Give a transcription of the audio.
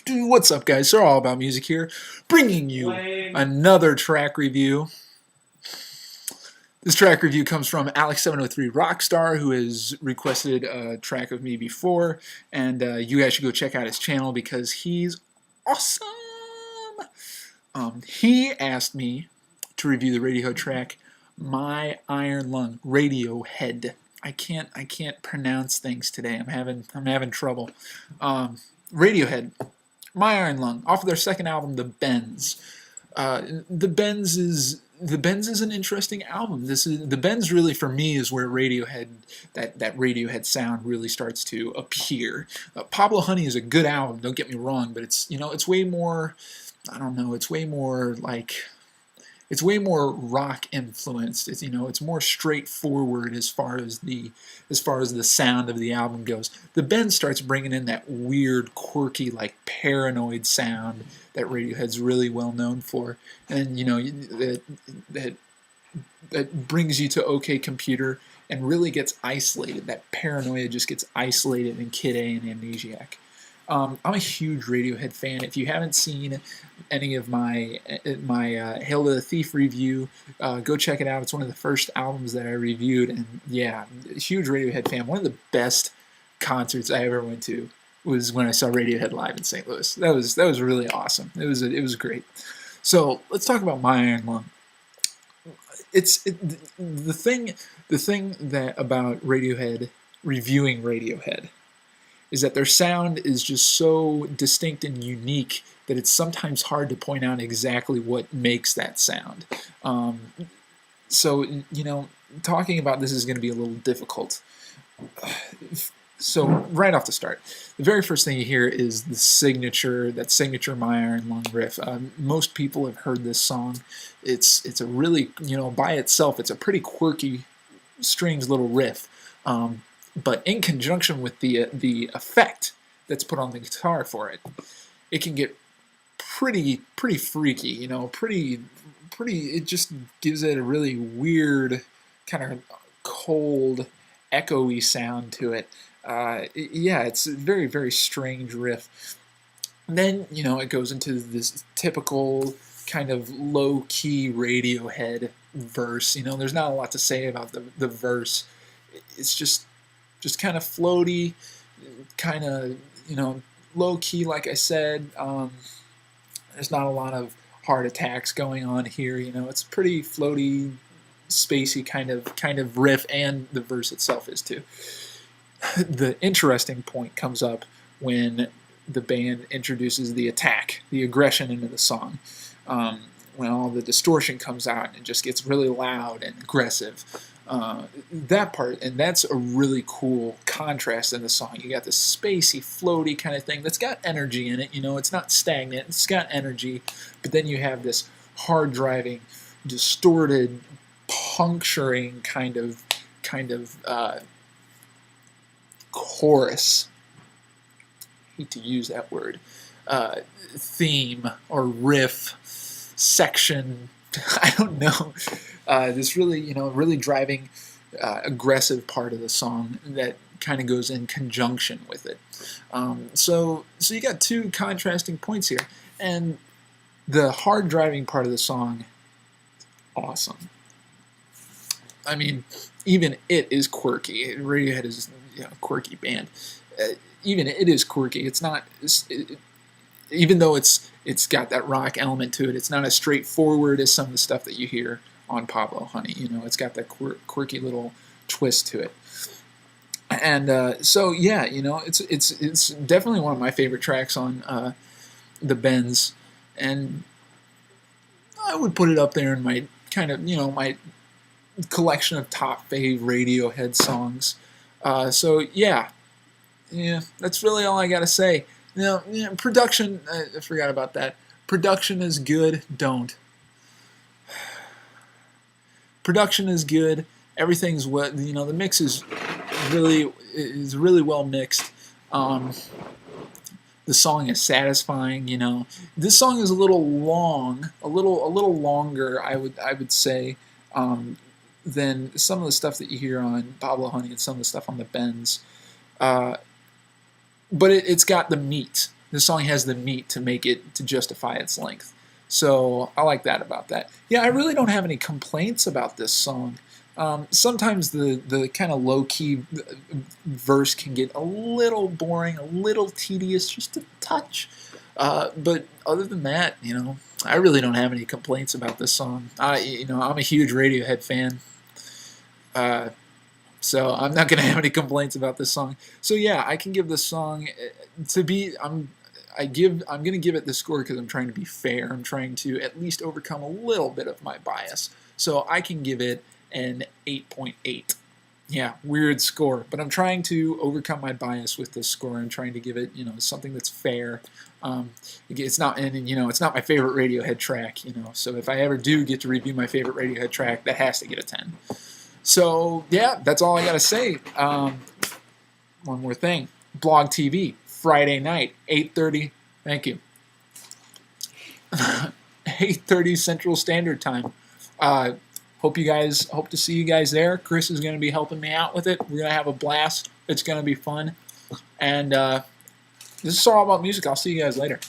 What's up, guys? SirAllAboutMusic here, bringing you another track review. This track review comes from Alex703 Rockstar, who has requested a track of me before, and you guys should go check out his channel because he's awesome. He asked me to review the Radiohead track "My Iron Lung." Radiohead. I can't pronounce things today. I'm having trouble. Radiohead, "My Iron Lung," off of their second album, The Bends. The Bends is an interesting album. The Bends really for me is where Radiohead that Radiohead sound really starts to appear. Pablo Honey is a good album. Don't get me wrong, but it's way more. I don't know. It's way more rock influenced. It's more straightforward as far as the sound of the album goes. The Bend starts bringing in that weird, quirky, like paranoid sound that Radiohead's really well known for, and that brings you to OK Computer and really gets isolated. That paranoia just gets isolated in Kid A and Amnesiac. I'm a huge Radiohead fan. If you haven't seen any of my Hail to the Thief review, go check it out. It's one of the first albums that I reviewed, and yeah, huge Radiohead fan. One of the best concerts I ever went to was when I saw Radiohead live in St. Louis. That was really awesome. It was great. So let's talk about My Iron Lung. The thing that about Radiohead, reviewing Radiohead, is that their sound is just so distinct and unique that it's sometimes hard to point out exactly what makes that sound. So, talking about this is going to be a little difficult. So, right off the start, the very first thing you hear is that signature My Iron Lung riff. Most people have heard this song. It's a really, by itself, it's a pretty quirky, strange little riff. But in conjunction with the effect that's put on the guitar for it, it can get pretty freaky. It just gives it a really weird, kind of cold, echoey sound to it. Yeah, it's a very, very strange riff. And then it goes into this typical kind of low-key Radiohead verse. There's not a lot to say about the verse. It's just kind of floaty, kind of, low-key, like I said. There's not a lot of heart attacks going on here. It's pretty floaty, spacey kind of riff, and the verse itself is too. The interesting point comes up when the band introduces the attack, the aggression into the song. When all the distortion comes out and it just gets really loud and aggressive. That part, and that's a really cool contrast in the song. You got this spacey, floaty kind of thing that's got energy in it. It's not stagnant. It's got energy, but then you have this hard-driving, distorted, puncturing kind of chorus. I hate to use that word. Theme or riff section. I don't know. This really, really driving, aggressive part of the song that kind of goes in conjunction with it. So you got two contrasting points here, and the hard driving part of the song, awesome. I mean, even it is quirky. Radiohead is a quirky band. Even it is quirky. It's not. Even though it's got that rock element to it, it's not as straightforward as some of the stuff that you hear on Pablo Honey. It's got that quirky little twist to it. And so yeah, it's definitely one of my favorite tracks on the Bends, and I would put it up there in my kind of my collection of top fave Radiohead songs. So yeah, that's really all I gotta say. Production, I forgot about that. Production is good. Don't. Production is good. Everything's what the mix is really well mixed. The song is satisfying. This song is a little long, a little longer. I would say than some of the stuff that you hear on Pablo Honey and some of the stuff on the Bends. but it's got the meat. This song has the meat to make it to justify its length. So I like that about that. Yeah, I really don't have any complaints about this song. Sometimes the kind of low key verse can get a little boring, a little tedious, just a touch. But other than that, I really don't have any complaints about this song. I'm a huge Radiohead fan. Uh, so I'm not gonna have any complaints about this song. So yeah, I can give this song to be. I'm gonna give it the score because I'm trying to be fair. I'm trying to at least overcome a little bit of my bias. So I can give it an 8.8. Yeah, weird score, but I'm trying to overcome my bias with this score. I'm trying to give it, something that's fair. It's not, and it's not my favorite Radiohead track. So if I ever do get to review my favorite Radiohead track, that has to get a 10. So yeah, that's all I gotta say. One more thing, Blog TV, Friday night, 8:30. Thank you. 8:30 Central Standard Time. Hope to see you guys there. Chris is going to be helping me out with it. We're going to have a blast. It's going to be fun. And this is All About Music. I'll see you guys later.